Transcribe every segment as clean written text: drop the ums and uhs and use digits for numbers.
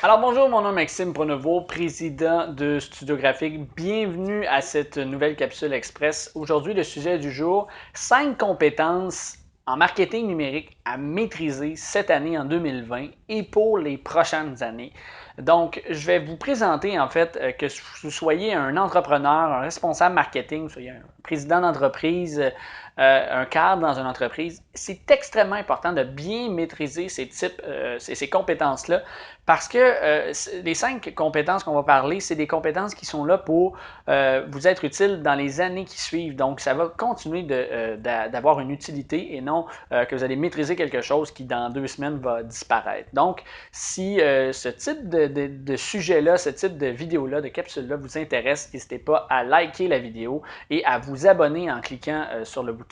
Alors bonjour, mon nom est Maxime Pronovo, président de Studio Graphique. Bienvenue à cette nouvelle capsule express. Aujourd'hui, le sujet du jour, 5 compétences en marketing numérique à maîtriser cette année en 2020 et pour les prochaines années. Donc, je vais vous présenter en fait que vous soyez un entrepreneur, un responsable marketing, vous soyez un président d'entreprise, un cadre dans une entreprise. C'est extrêmement important de bien maîtriser ces compétences-là parce que les 5 compétences qu'on va parler, c'est des compétences qui sont là pour vous être utiles dans les années qui suivent. Donc, ça va continuer d'avoir une utilité et non que vous allez maîtriser quelque chose qui, dans 2 semaines, va disparaître. Donc, si ce type de sujet-là, ce type de vidéo-là, de capsule-là vous intéresse, n'hésitez pas à liker la vidéo et à vous abonner en cliquant sur le bouton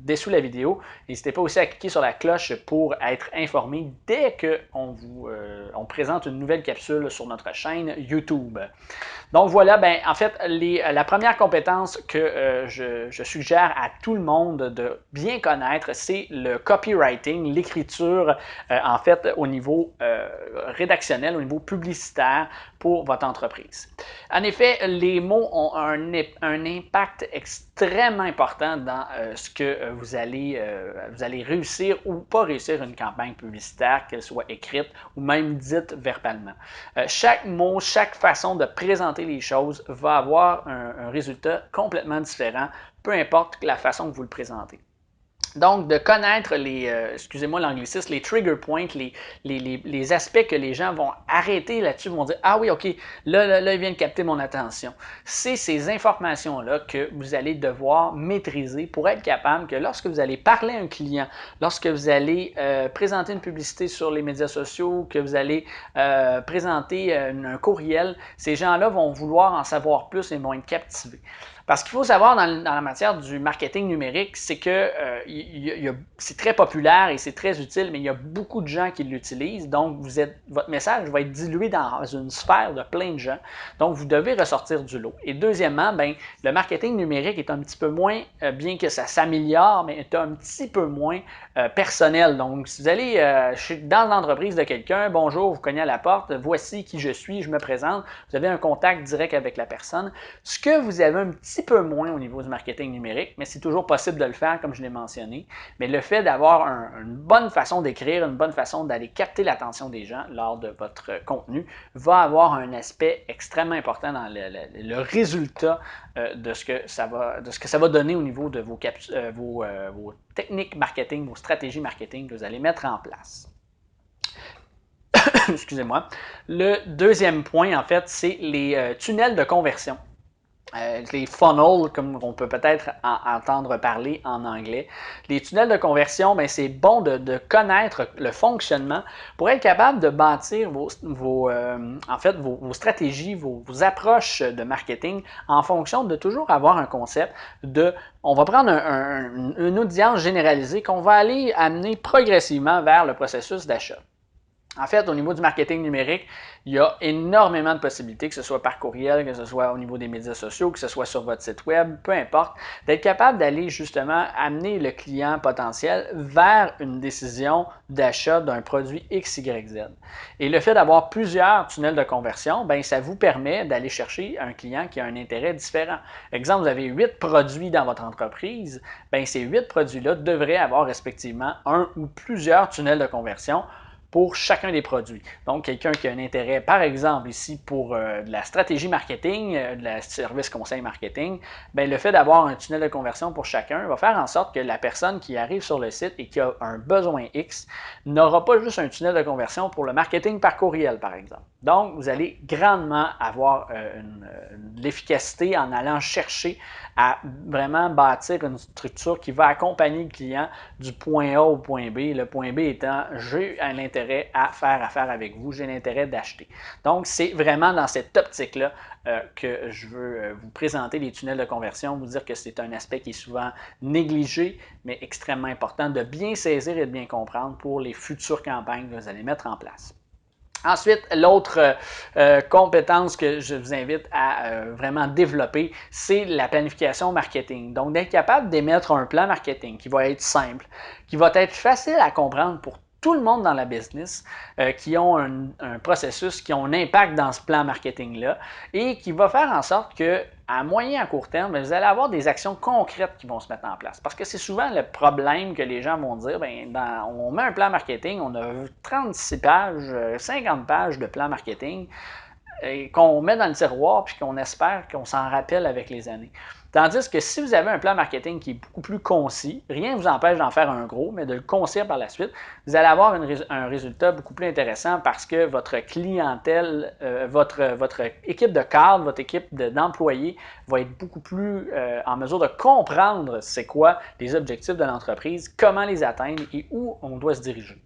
dessous la vidéo. N'hésitez pas aussi à cliquer sur la cloche pour être informé dès qu'on présente une nouvelle capsule sur notre chaîne YouTube. Donc voilà, en fait, la première compétence que je suggère à tout le monde de bien connaître, c'est le copywriting, l'écriture, en fait, au niveau rédactionnel, au niveau publicitaire pour votre entreprise. En effet, les mots ont un impact extrêmement important dans ce que vous allez réussir ou pas réussir une campagne publicitaire, qu'elle soit écrite ou même dite verbalement. Chaque mot, chaque façon de présenter les choses va avoir un résultat complètement différent, peu importe la façon que vous le présentez. Donc, de connaître excusez-moi l'anglicisme, les trigger points, les aspects que les gens vont arrêter là-dessus, vont dire « Ah oui, ok, là, il vient de capter mon attention ». C'est ces informations-là que vous allez devoir maîtriser pour être capable que lorsque vous allez parler à un client, lorsque vous allez présenter une publicité sur les médias sociaux, que vous allez présenter un courriel, ces gens-là vont vouloir en savoir plus et vont être captivés. Parce qu'il faut savoir dans la matière du marketing numérique, c'est que c'est très populaire et c'est très utile, mais il y a beaucoup de gens qui l'utilisent. Donc, votre message va être dilué dans une sphère de plein de gens. Donc, vous devez ressortir du lot. Et deuxièmement, le marketing numérique est un petit peu moins, bien que ça s'améliore, mais est un petit peu moins personnel. Donc, si vous allez dans l'entreprise de quelqu'un, bonjour, vous cognez à la porte, voici qui je suis, je me présente, vous avez un contact direct avec la personne. Ce que vous avez un petit peu moins au niveau du marketing numérique, mais c'est toujours possible de le faire, comme je l'ai mentionné. Mais le fait d'avoir une bonne façon d'écrire, une bonne façon d'aller capter l'attention des gens lors de votre contenu va avoir un aspect extrêmement important dans le résultat de ce que ça va donner au niveau de vos techniques marketing, vos stratégies marketing que vous allez mettre en place. Excusez-moi. Le deuxième point, en fait, c'est les tunnels de conversion. Les funnels, comme on peut peut-être entendre parler en anglais. Les tunnels de conversion, c'est bon de connaître le fonctionnement pour être capable de bâtir vos stratégies, vos approches de marketing en fonction de toujours avoir un concept on va prendre une audience généralisée qu'on va aller amener progressivement vers le processus d'achat. En fait, au niveau du marketing numérique, il y a énormément de possibilités, que ce soit par courriel, que ce soit au niveau des médias sociaux, que ce soit sur votre site web, peu importe, d'être capable d'aller justement amener le client potentiel vers une décision d'achat d'un produit X, Y, Z. Et le fait d'avoir plusieurs tunnels de conversion, ça vous permet d'aller chercher un client qui a un intérêt différent. Exemple, vous avez 8 produits dans votre entreprise, ces 8 produits-là devraient avoir respectivement un ou plusieurs tunnels de conversion pour chacun des produits. Donc, quelqu'un qui a un intérêt, par exemple, ici pour de la stratégie marketing, de la service conseil marketing, le fait d'avoir un tunnel de conversion pour chacun va faire en sorte que la personne qui arrive sur le site et qui a un besoin X n'aura pas juste un tunnel de conversion pour le marketing par courriel, par exemple. Donc, vous allez grandement avoir de l'efficacité en allant chercher à vraiment bâtir une structure qui va accompagner le client du point A au point B. Le point B étant, j'ai un intérêt à faire affaire avec vous, j'ai l'intérêt d'acheter. Donc, c'est vraiment dans cette optique-là que je veux vous présenter les tunnels de conversion, vous dire que c'est un aspect qui est souvent négligé, mais extrêmement important de bien saisir et de bien comprendre pour les futures campagnes que vous allez mettre en place. Ensuite, l'autre compétence que je vous invite à vraiment développer, c'est la planification marketing. Donc, d'être capable d'émettre un plan marketing qui va être simple, qui va être facile à comprendre pour tout le monde dans la business qui ont un processus, qui ont un impact dans ce plan marketing-là et qui va faire en sorte que à moyen et à court terme, vous allez avoir des actions concrètes qui vont se mettre en place. Parce que c'est souvent le problème que les gens vont dire, on met un plan marketing, on a 36 pages, 50 pages de plan marketing qu'on met dans le tiroir puis qu'on espère qu'on s'en rappelle avec les années. Tandis que si vous avez un plan marketing qui est beaucoup plus concis, rien ne vous empêche d'en faire un gros, mais de le concire par la suite, vous allez avoir un résultat beaucoup plus intéressant parce que votre clientèle, votre équipe de cadre, votre équipe d'employés va être beaucoup plus en mesure de comprendre c'est quoi les objectifs de l'entreprise, comment les atteindre et où on doit se diriger.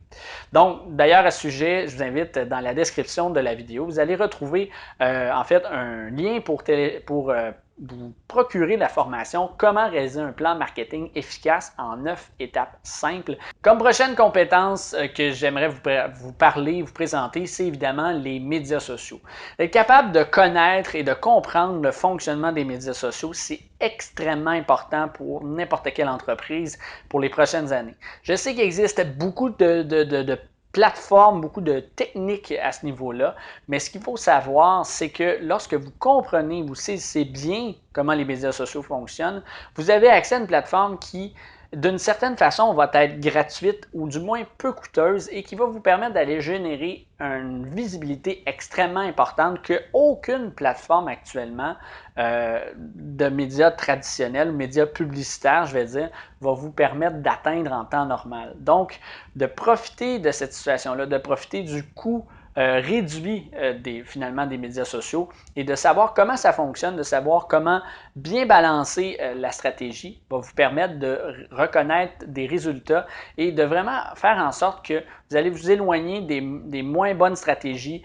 Donc, d'ailleurs, à ce sujet, je vous invite dans la description de la vidéo, vous allez retrouver en fait un lien pour vous procurer la formation Comment réaliser un plan marketing efficace en 9 étapes simples. Comme prochaine compétence que j'aimerais vous parler, vous présenter, c'est évidemment les médias sociaux. Être capable de connaître et de comprendre le fonctionnement des médias sociaux, c'est extrêmement important pour n'importe quelle entreprise pour les prochaines années. Je sais qu'il existe beaucoup de plateformes, beaucoup de techniques à ce niveau-là, mais ce qu'il faut savoir, c'est que lorsque vous comprenez, vous saisissez bien comment les médias sociaux fonctionnent, vous avez accès à une plateforme qui, d'une certaine façon, va être gratuite ou du moins peu coûteuse et qui va vous permettre d'aller générer une visibilité extrêmement importante qu'aucune plateforme actuellement de médias traditionnels, médias publicitaires, je vais dire, va vous permettre d'atteindre en temps normal. Donc, de profiter de cette situation-là, de profiter du coût réduit finalement des médias sociaux et de savoir comment ça fonctionne, de savoir comment bien balancer la stratégie va vous permettre de reconnaître des résultats et de vraiment faire en sorte que vous allez vous éloigner des moins bonnes stratégies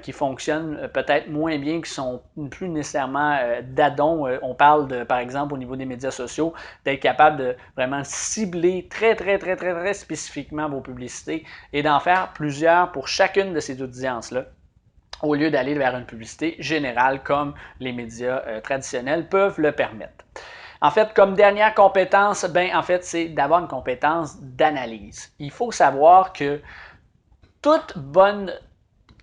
qui fonctionnent peut-être moins bien, qui sont plus nécessairement d'addons. On parle de, par exemple, au niveau des médias sociaux, d'être capable de vraiment cibler très spécifiquement vos publicités et d'en faire plusieurs pour chacune de ces audiences-là, au lieu d'aller vers une publicité générale comme les médias traditionnels peuvent le permettre. En fait, comme dernière compétence, c'est d'avoir une compétence d'analyse. Il faut savoir que toute bonne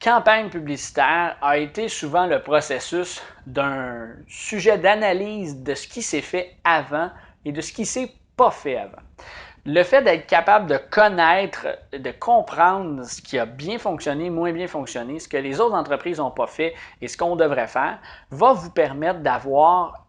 campagne publicitaire a été souvent le processus d'un sujet d'analyse de ce qui s'est fait avant et de ce qui ne s'est pas fait avant. Le fait d'être capable de connaître, de comprendre ce qui a bien fonctionné, moins bien fonctionné, ce que les autres entreprises n'ont pas fait et ce qu'on devrait faire, va vous permettre d'avoir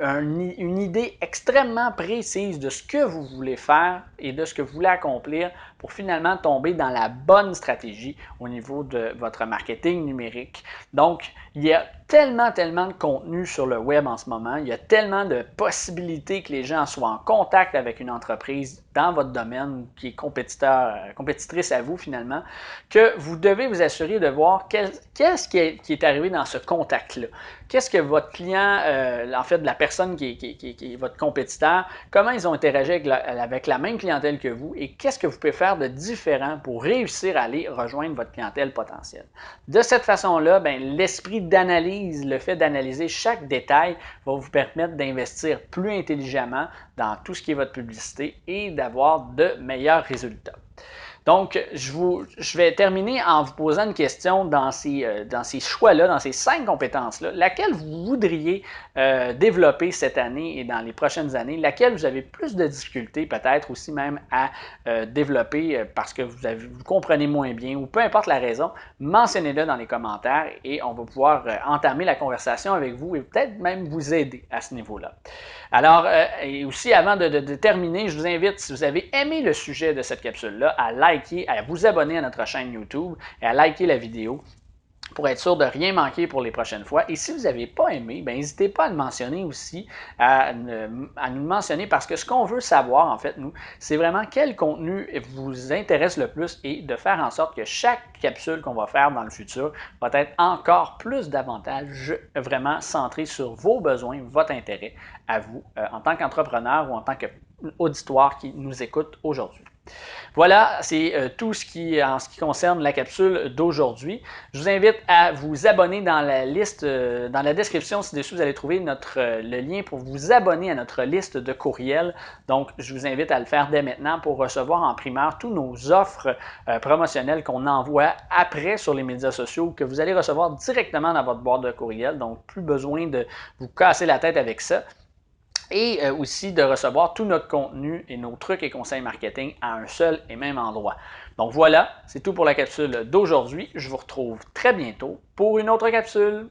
une idée extrêmement précise de ce que vous voulez faire et de ce que vous voulez accomplir pour finalement tomber dans la bonne stratégie au niveau de votre marketing numérique. Donc, il y a tellement de contenu sur le web en ce moment, il y a tellement de possibilités que les gens soient en contact avec une entreprise dans votre domaine qui est compétitrice à vous finalement, que vous devez vous assurer de voir qu'est-ce qui est arrivé dans ce contact-là. Qu'est-ce que votre client, en fait, la personne qui est votre compétiteur, comment ils ont interagi avec la même clientèle que vous et qu'est-ce que vous pouvez faire de différent pour réussir à aller rejoindre votre clientèle potentielle. De cette façon-là, l'esprit d'analyse, le fait d'analyser chaque détail va vous permettre d'investir plus intelligemment dans tout ce qui est votre publicité et d'avoir de meilleurs résultats. Donc, je vais terminer en vous posant une question dans ces choix-là, dans ces 5 compétences-là, laquelle vous voudriez développer cette année et dans les prochaines années, laquelle vous avez plus de difficultés peut-être aussi même à développer parce que vous comprenez moins bien ou peu importe la raison, mentionnez-le dans les commentaires et on va pouvoir entamer la conversation avec vous et peut-être même vous aider à ce niveau-là. Alors, et aussi avant de terminer, je vous invite, si vous avez aimé le sujet de cette capsule-là, à liker, à vous abonner à notre chaîne YouTube et à liker la vidéo pour être sûr de rien manquer pour les prochaines fois. Et si vous n'avez pas aimé, n'hésitez pas à le mentionner aussi, à nous le mentionner parce que ce qu'on veut savoir, en fait, nous, c'est vraiment quel contenu vous intéresse le plus et de faire en sorte que chaque capsule qu'on va faire dans le futur va être encore plus davantage vraiment centré sur vos besoins, votre intérêt à vous en tant qu'entrepreneur ou en tant qu'auditoire qui nous écoute aujourd'hui. Voilà, c'est tout en ce qui concerne la capsule d'aujourd'hui. Je vous invite à vous abonner dans la liste, dans la description ci-dessous, vous allez trouver le lien pour vous abonner à notre liste de courriels. Donc, je vous invite à le faire dès maintenant pour recevoir en primaire tous nos offres promotionnelles qu'on envoie après sur les médias sociaux, que vous allez recevoir directement dans votre boîte de courriel. Donc, plus besoin de vous casser la tête avec ça. Et aussi de recevoir tout notre contenu et nos trucs et conseils marketing à un seul et même endroit. Donc voilà, c'est tout pour la capsule d'aujourd'hui. Je vous retrouve très bientôt pour une autre capsule.